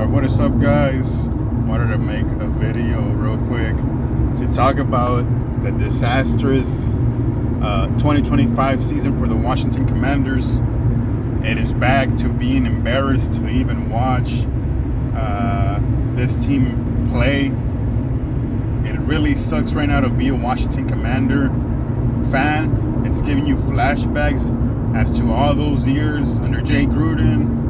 What is up, guys? Wanted to make a video real quick to talk about the disastrous 2025 season for the Washington Commanders. It is back to being embarrassed to even watch this team play. It really sucks right now to be a Washington Commander fan. It's giving you flashbacks as to all those years under Jay Gruden,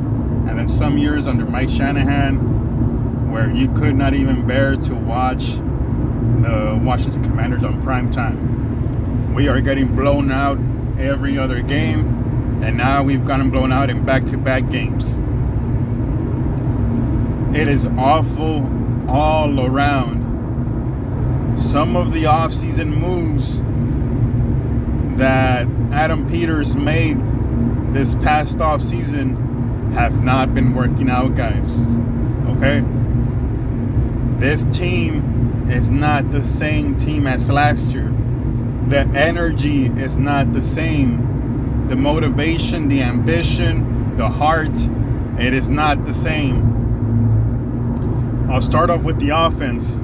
and then some years under Mike Shanahan, where you could not even bear to watch the Washington Commanders on prime time. We are getting blown out every other game, and now we've gotten blown out in back-to-back games. It is awful all around. Some of the off-season moves that Adam Peters made this past off-season have not been working out, guys. Okay? This team is not the same team as last year. The energy is not the same. The motivation, the ambition, the heart, it is not the same. I'll start off with the offense.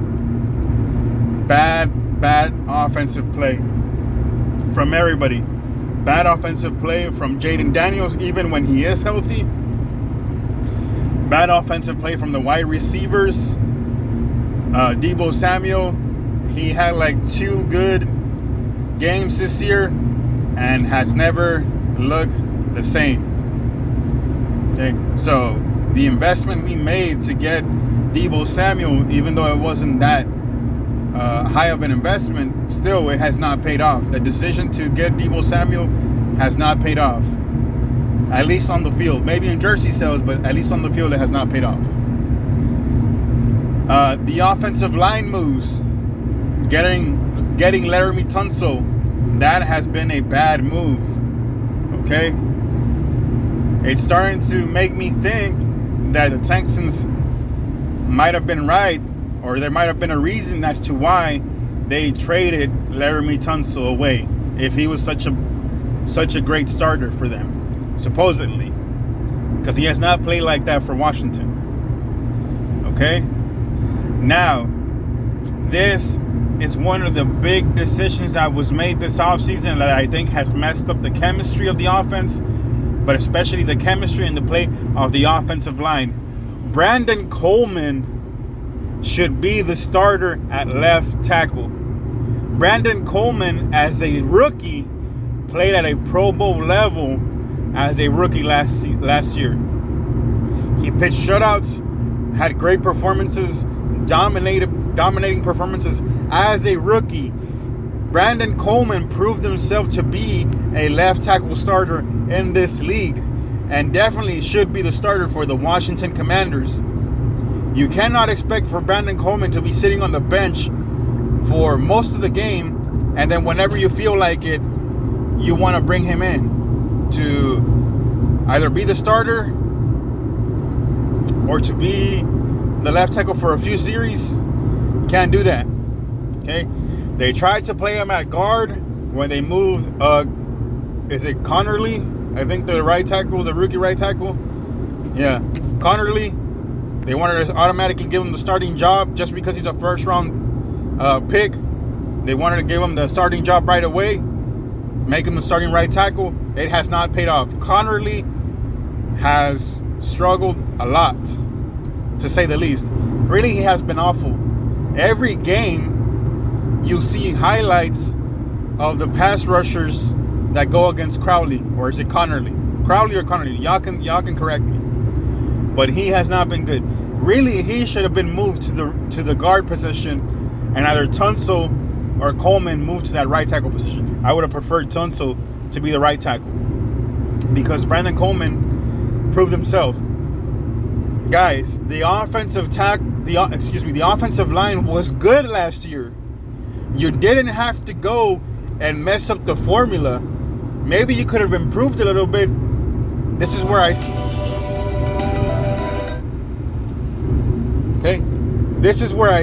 Bad offensive play from everybody. Bad offensive play from Jaden Daniels, even when he is healthy. Bad offensive play from the wide receivers. Deebo Samuel, he had like 2 good games this year and has never looked the same. Okay, so the investment we made to get Deebo Samuel, even though it wasn't that high of an investment, still it has not paid off. The decision to get Deebo Samuel has not paid off, at least on the field. Maybe in jersey sales, but at least on the field it has not paid off. The offensive line moves, getting Laramie Tunsil, that has been a bad move. Okay, it's starting to make me think that the Texans might have been right, or there might have been a reason as to why they traded Laramie Tunsil away if he was such a great starter for them, supposedly, because he has not played like that for Washington. Okay, now this is one of the big decisions that was made this offseason that I think has messed up the chemistry of the offense, but especially the chemistry and the play of the offensive line. Brandon Coleman should be the starter at left tackle. Brandon Coleman, as a rookie, played at a Pro Bowl level as a rookie last year. He pitched shutouts, had great performances, dominating performances as a rookie. Brandon Coleman proved himself to be a left tackle starter in this league, and definitely should be the starter for the Washington Commanders. You cannot expect for Brandon Coleman to be sitting on the bench for most of the game, and then whenever you feel like it, you want to bring him in to either be the starter or to be the left tackle for a few series. Can't do that. Okay? They tried to play him at guard when they moved, is it Connerly? I think the right tackle, the rookie right tackle. Yeah, Connerly. They wanted to automatically give him the starting job just because he's a first-round pick. They wanted to give him the starting job right away, make him the starting right tackle. It has not paid off. Connerly has struggled a lot, to say the least. Really, he has been awful. Every game, you see highlights of the pass rushers that go against Crowley, or is it Connerly? Crowley or Connerly? Y'all can correct me. But he has not been good. Really, he should have been moved to the guard position, and either Tunsil or Coleman moved to that right tackle position. I would have preferred Tunsil to be the right tackle, because Brandon Coleman proved himself. Guys, the offensive line was good last year. You didn't have to go and mess up the formula. Maybe you could have improved a little bit. This is where I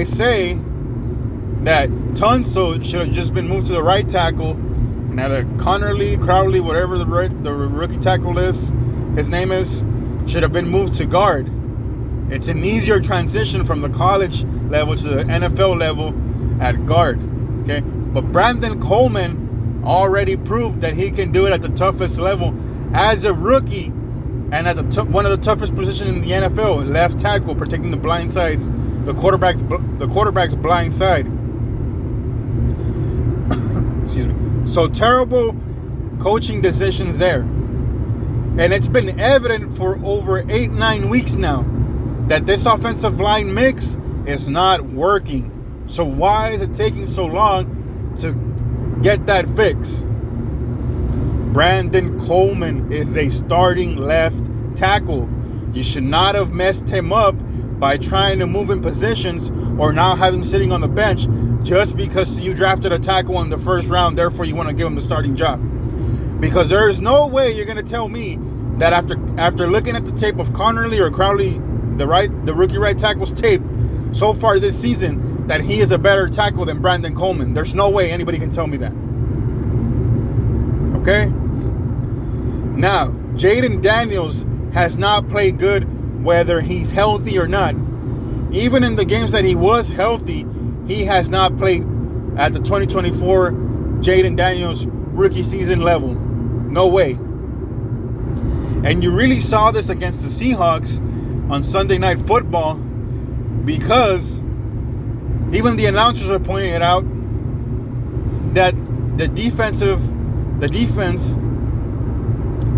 say that Tunsil should have just been moved to the right tackle, and either Connerly, Crowley, whatever the rookie tackle is, his name is, should have been moved to guard. It's an easier transition from the college level to the NFL level at guard. Okay, but Brandon Coleman already proved that he can do it at the toughest level as a rookie, and at one of the toughest positions in the NFL, left tackle, protecting the blind sides, the quarterback's blind side. Excuse me. So terrible coaching decisions there, and it's been evident for over 8-9 weeks now that this offensive line mix is not working. So why is it taking so long to get that fix? Brandon Coleman is a starting left tackle. You should not have messed him up by trying to move in positions or now having him sitting on the bench just because you drafted a tackle in the first round, therefore you want to give him the starting job. Because there is no way you're going to tell me that after looking at the tape of Connerly or Crowley, the rookie right tackle's tape so far this season, that he is a better tackle than Brandon Coleman. There's no way anybody can tell me that. Okay? Now, Jaden Daniels has not played good whether he's healthy or not. Even in the games that he was healthy, he has not played at the 2024 Jaden Daniels rookie season level. No way. And you really saw this against the Seahawks on Sunday Night Football, because even the announcers were pointing it out that the defense, the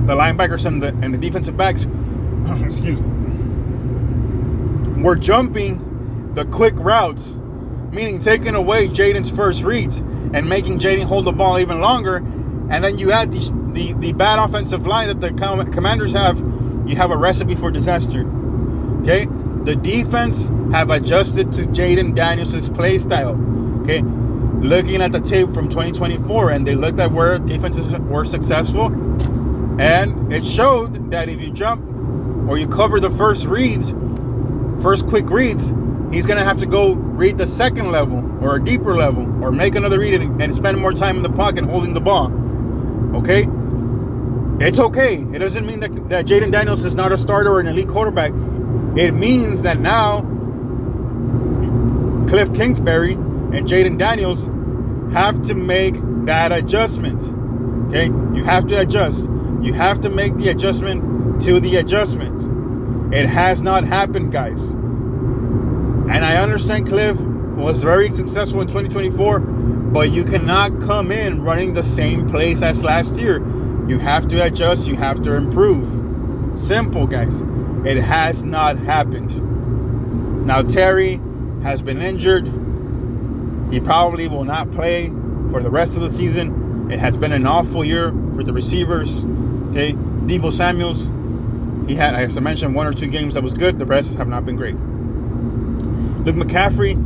linebackers and the defensive backs, excuse me, were jumping the quick routes, meaning taking away Jaden's first reads and making Jaden hold the ball even longer. And then you add the bad offensive line that the Commanders have, you have a recipe for disaster. Okay? The defense have adjusted to Jaden Daniels' play style. Okay? Looking at the tape from 2024, and they looked at where defenses were successful, and it showed that if you jump or you cover the first quick reads, he's going to have to go read the second level or a deeper level or make another read and spend more time in the pocket holding the ball. Okay? It's okay. It doesn't mean that Jaden Daniels is not a starter or an elite quarterback. It means that now Cliff Kingsbury and Jaden Daniels have to make that adjustment. Okay? You have to adjust. You have to make the adjustment to the adjustment. It has not happened, guys. And I understand Cliff was very successful in 2024, but you cannot come in running the same plays as last year. You have to adjust. You have to improve. Simple, guys. It has not happened. Now, Terry has been injured. He probably will not play for the rest of the season. It has been an awful year for the receivers. Okay, Deebo Samuels, he had, as I mentioned, 1 or 2 games that was good. The rest have not been great. Luke McCaffrey,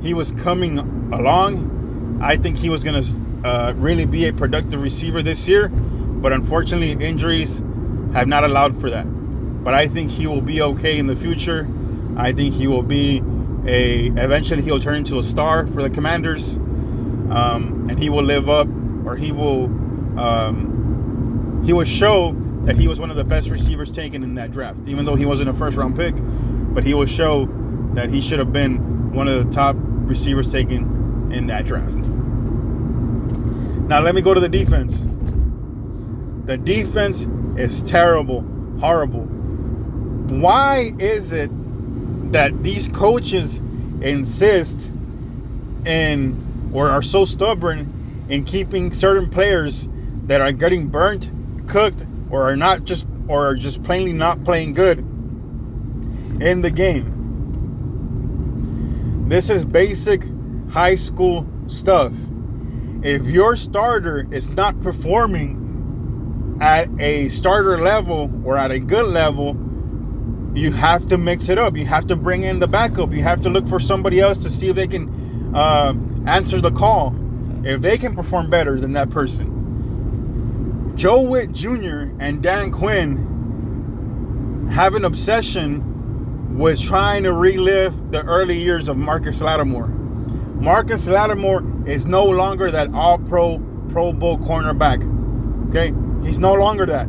he was coming along. I think he was going to really be a productive receiver this year. But unfortunately, injuries have not allowed for that. But I think he will be okay in the future. I think he will be eventually he'll turn into a star for the Commanders. And he will live up, or he will show that he was one of the best receivers taken in that draft. Even though he wasn't a first round pick, but he will show that he should have been one of the top receivers taken in that draft. Now let me go to the defense. The defense is terrible, horrible. Why is it that these coaches insist in, or are so stubborn in keeping certain players that are getting burnt, cooked, or are just plainly not playing good in the game? This is basic high school stuff. If your starter is not performing at a starter level or at a good level, you have to mix it up. You have to bring in the backup. You have to look for somebody else to see if they can answer the call, if they can perform better than that person. Joe Witt Jr. and Dan Quinn have an obsession with trying to relive the early years of Marcus Lattimore. Marcus Lattimore is no longer that all-pro, Pro Bowl cornerback. Okay? He's no longer that.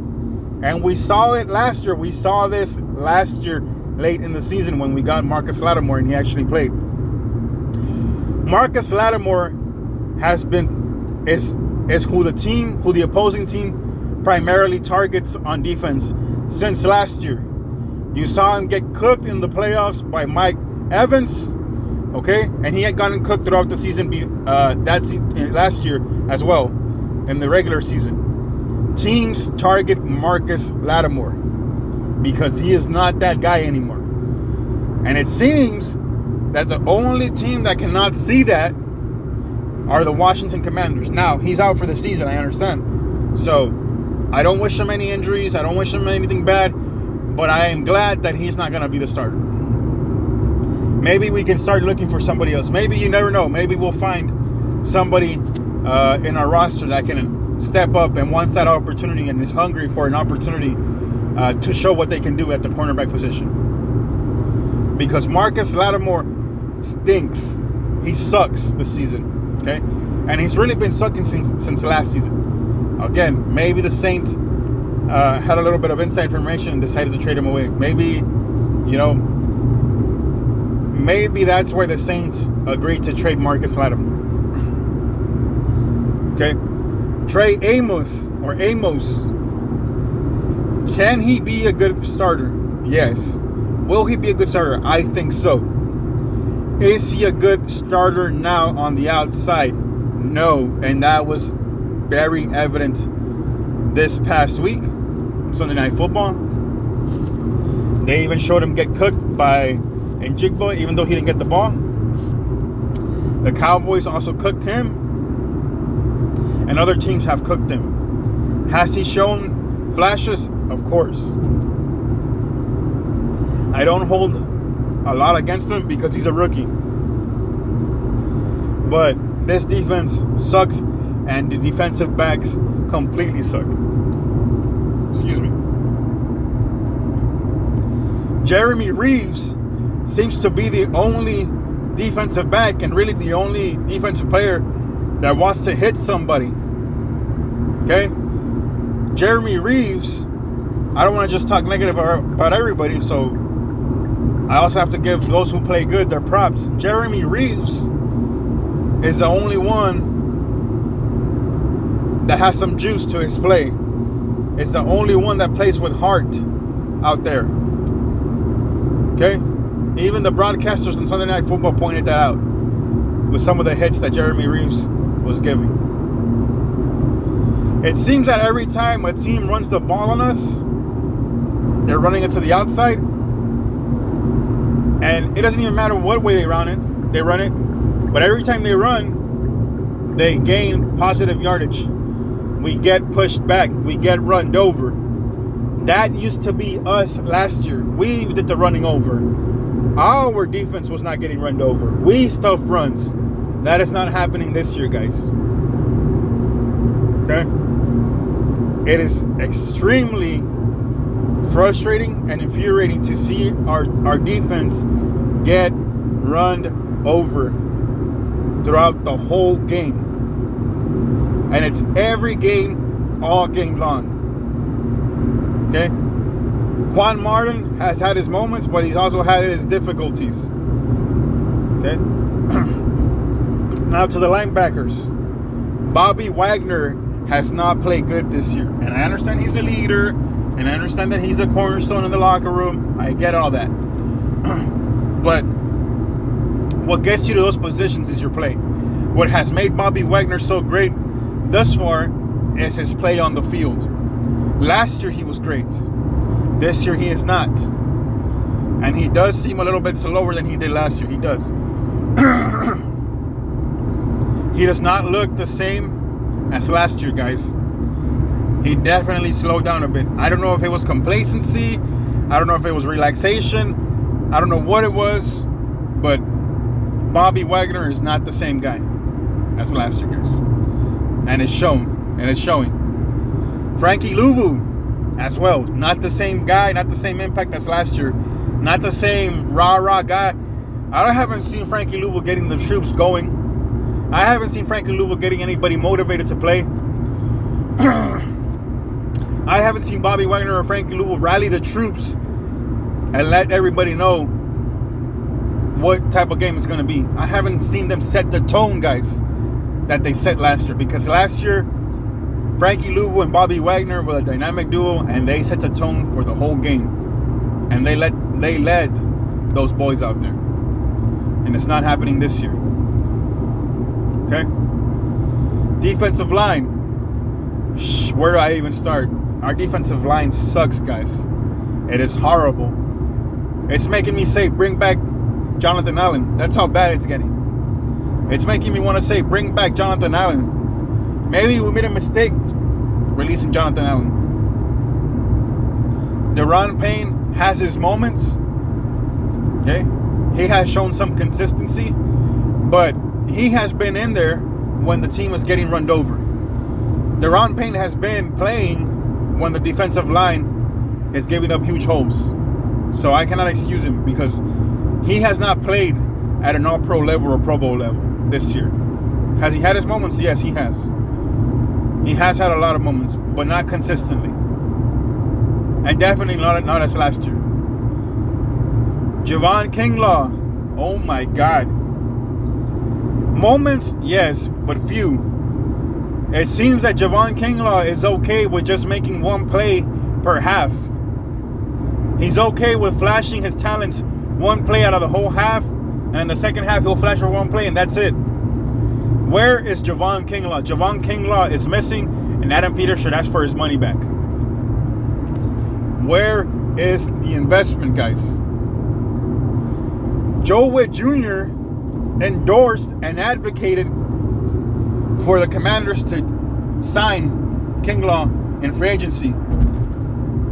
And we saw it last year. We saw this last year late in the season when we got Marcus Lattimore and he actually played. Marcus Lattimore is who the opposing team primarily targets on defense since last year. You saw him get cooked in the playoffs by Mike Evans, okay, and he had gotten cooked throughout the season last year as well in the regular season. Teams target Marcus Lattimore because he is not that guy anymore. And it seems that the only team that cannot see that are the Washington Commanders. Now, he's out for the season, I understand. So, I don't wish him any injuries. I don't wish him anything bad. But I am glad that he's not going to be the starter. Maybe we can start looking for somebody else. Maybe, you never know. Maybe we'll find somebody in our roster that can step up and wants that opportunity and is hungry for an opportunity to show what they can do at the cornerback position. Because Marcus Lattimore stinks. He sucks this season, okay? And he's really been sucking since last season. Again, maybe the Saints had a little bit of inside information and decided to trade him away. Maybe, maybe that's why the Saints agreed to trade Marcus Lattimore. Okay? Trey Amos, can he be a good starter? Yes. Will he be a good starter? I think so. Is he a good starter now on the outside? No. And that was very evident this past week, Sunday Night Football. They even showed him get cooked by Njigba, even though he didn't get the ball. The Cowboys also cooked him, and other teams have cooked him. Has he shown flashes? Of course. I don't hold a lot against him because he's a rookie. But this defense sucks, and the defensive backs completely suck. Excuse me. Jeremy Reeves seems to be the only defensive back and really the only defensive player that wants to hit somebody. Okay? Jeremy Reeves, I don't want to just talk negative about everybody, so I also have to give those who play good their props. Jeremy Reeves is the only one that has some juice to his play. It's the only one that plays with heart out there. Okay? Even the broadcasters on Sunday Night Football pointed that out with some of the hits that Jeremy Reeves was giving. It seems that every time a team runs the ball on us, they're running it to the outside. And it doesn't even matter what way they run it. But every time they run, they gain positive yardage. We get pushed back. We get runned over. That used to be us last year. We did the running over. Our defense was not getting run over. We stuffed runs. That is not happening this year, guys. Okay? It is extremely frustrating and infuriating to see our defense get run over throughout the whole game. And it's every game, all game long. Okay? Quan Martin has had his moments, but he's also had his difficulties. Okay? Now to the linebackers. Bobby Wagner has not played good this year. And I understand he's a leader, and I understand that he's a cornerstone in the locker room. I get all that. But what gets you to those positions is your play. What has made Bobby Wagner so great thus far is his play on the field. Last year he was great. This year he is not. And he does seem a little bit slower than he did last year. He does. He does not look the same as last year, guys. He definitely slowed down a bit. I don't know if it was complacency. I don't know if it was relaxation. I don't know what it was. But Bobby Wagner is not the same guy as last year, guys. And it's shown. And it's showing. Frankie Louvu as well. Not the same guy. Not the same impact as last year. Not the same rah-rah guy. I haven't seen Frankie Louvu getting the troops going. I haven't seen Frankie Louvu getting anybody motivated to play. I haven't seen Bobby Wagner or Frankie Louvu rally the troops and let everybody know what type of game it's going to be. I haven't seen them set the tone, guys, that they set last year. Because last year, Frankie Louvu and Bobby Wagner were a dynamic duo, and they set the tone for the whole game. And they led those boys out there. And it's not happening this year. Okay? Defensive line. Where do I even start? Our defensive line sucks, guys. It is horrible. It's making me say, bring back Jonathan Allen. That's how bad it's getting. It's making me want to say, bring back Jonathan Allen. Maybe we made a mistake releasing Jonathan Allen. Deron Payne has his moments. Okay? He has shown some consistency. But he has been in there when the team is getting run over. Deron Payne has been playing when the defensive line is giving up huge holes. So I cannot excuse him because he has not played at an all-pro level or Pro Bowl level this year. Has he had his moments? Yes, he has. He has had a lot of moments, but not consistently. And definitely not as last year. Javon Kinlaw. Oh my God. Moments, yes, but few. It seems that Javon Kinlaw is okay with just making one play per half. He's okay with flashing his talents one play out of the whole half, and in the second half he'll flash for one play, and that's it. Where is Javon Kinlaw? Javon Kinlaw is missing, and Adam Peters should ask for his money back. Where is the investment, guys? Joe Witt Jr. endorsed and advocated for the Commanders to sign Kinlaw in free agency.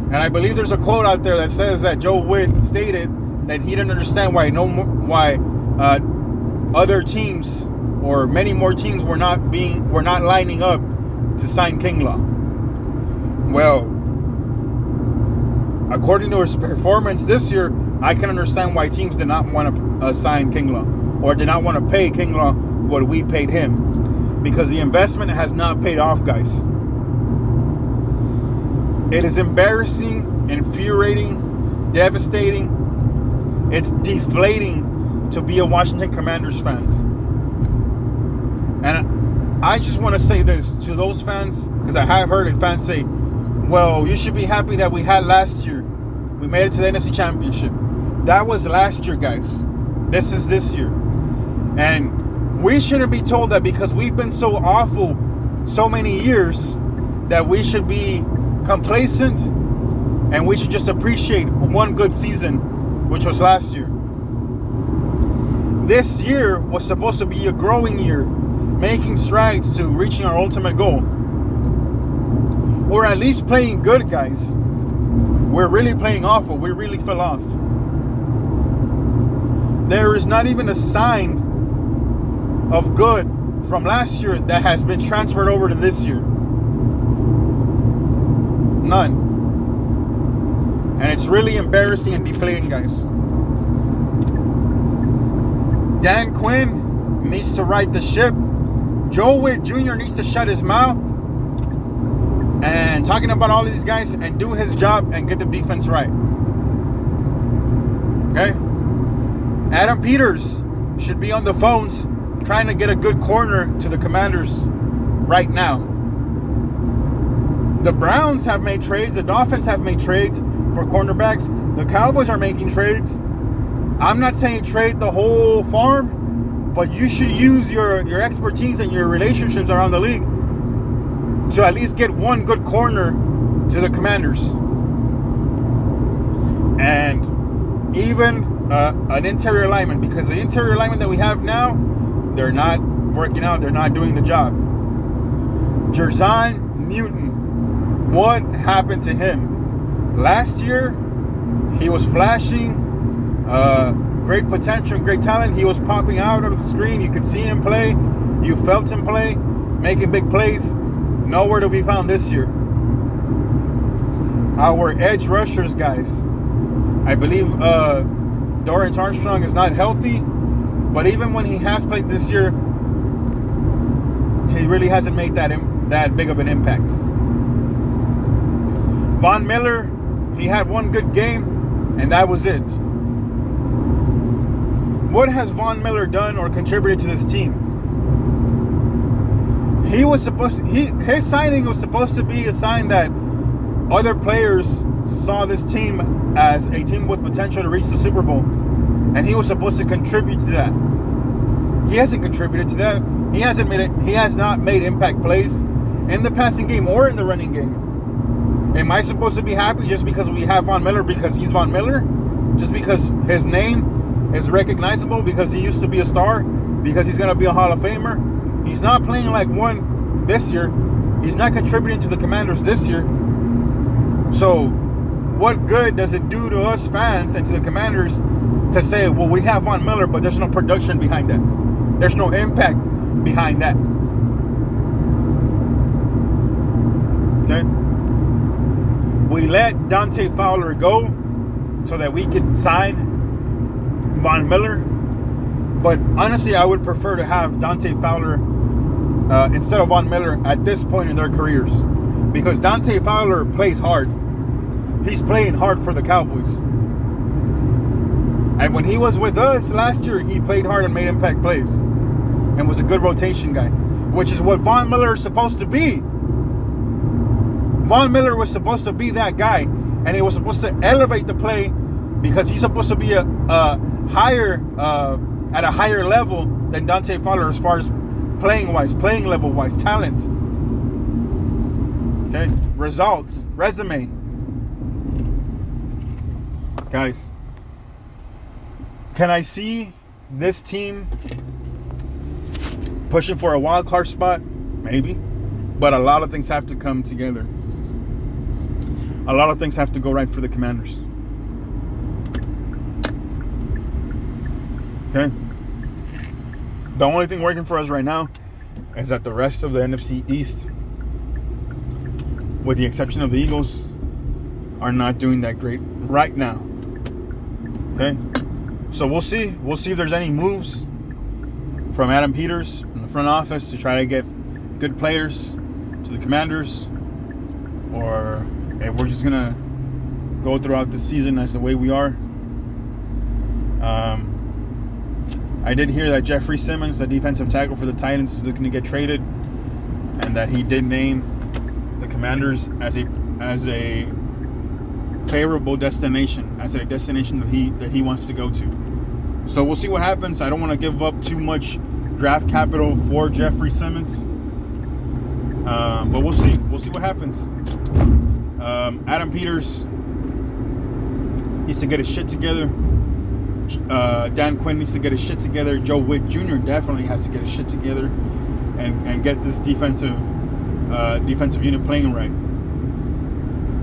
And I believe there's a quote out there that says that Joe Witt stated that he didn't understand why other teams or many more teams were not lining up to sign Kinlaw. Well, according to his performance this year, I can understand why teams did not want to sign Kinlaw or did not want to pay Kinlaw what we paid him, because the investment has not paid off, guys. It is embarrassing, infuriating, devastating. It's deflating to be a Washington Commanders fans. And I just want to say this to those fans, because I have heard fans say, well, you should be happy that we had last year. We made it to the NFC Championship. That was last year, guys. This is this year. And we shouldn't be told that because we've been so awful so many years that we should be complacent and we should just appreciate one good season, which was last year. This year was supposed to be a growing year, making strides to reaching our ultimate goal. We're at least playing good, guys. We're really playing awful. We really fell off. There is not even a sign of good from last year that has been transferred over to this year. None. And it's really embarrassing and deflating, guys. Dan Quinn needs to right the ship. Joe Witt Jr. needs to shut his mouth and talking about all of these guys and do his job and get the defense right. Okay? Adam Peters should be on the phones trying to get a good corner to the Commanders right now. The Browns have made trades. The Dolphins have made trades for cornerbacks. The Cowboys are making trades. I'm not saying trade the whole farm, but you should use your expertise and your relationships around the league to at least get one good corner to the Commanders. And even an interior lineman, because the interior linemen that we have now, they're not working out. They're not doing the job. Jerzon Newton, what happened to him? Last year, he was flashing great potential and great talent. He was popping out of the screen. You could see him play. You felt him play, making big plays. Nowhere to be found this year. Our edge rushers, guys. I believe Dorrance Armstrong is not healthy, but even when he has played this year, he really hasn't made that big of an impact. Von Miller, he had one good game, And that was it. What has Von Miller done or contributed to this team? His signing was supposed to be a sign that other players saw this team as a team with potential to reach the Super Bowl, and he was supposed to contribute to that. He hasn't contributed to that. He has not made impact plays in the passing game or in the running game. Am I supposed to be happy just because we have Von Miller because he's Von Miller? Just because his name is recognizable, because he used to be a star, because he's going to be a Hall of Famer? He's not playing like one this year. He's not contributing to the Commanders this year. So what good does it do to us fans and to the Commanders to say, well, we have Von Miller, but there's no production behind that. There's no impact behind that. Okay? We let Dante Fowler go so that we could sign Von Miller. But honestly, I would prefer to have Dante Fowler instead of Von Miller at this point in their careers. Because Dante Fowler plays hard. He's playing hard for the Cowboys. And when he was with us last year, he played hard and made impact plays. And was a good rotation guy. Which is what Von Miller is supposed to be. Von Miller was supposed to be that guy. And he was supposed to elevate the play, because he's supposed to be at a higher level than Dante Fowler as far as playing level wise, talent. Okay, results, resume. Guys, can I see this team pushing for a wild card spot? Maybe. But a lot of things have to come together. A lot of things have to go right for the Commanders. Okay. The only thing working for us right now is that the rest of the NFC East, with the exception of the Eagles, are not doing that great right now. Okay. So we'll see. We'll see if there's any moves from Adam Peters in the front office to try to get good players to the Commanders, or if we're just gonna go throughout the season as the way we are. I did hear that Jeffrey Simmons, the defensive tackle for the Titans, is looking to get traded, and that he did name the Commanders as a favorable destination, as a destination that he wants to go to. So we'll see what happens. I don't want to give up too much draft capital for Jeffrey Simmons, but we'll see. We'll see what happens. Adam Peters needs to get his shit together. Dan Quinn needs to get his shit together. Joe Witt Jr. definitely has to get his shit together and get this defensive unit playing right.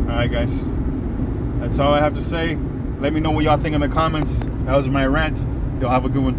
All right, guys. That's all I have to say. Let me know what y'all think in the comments. That was my rant. Y'all have a good one.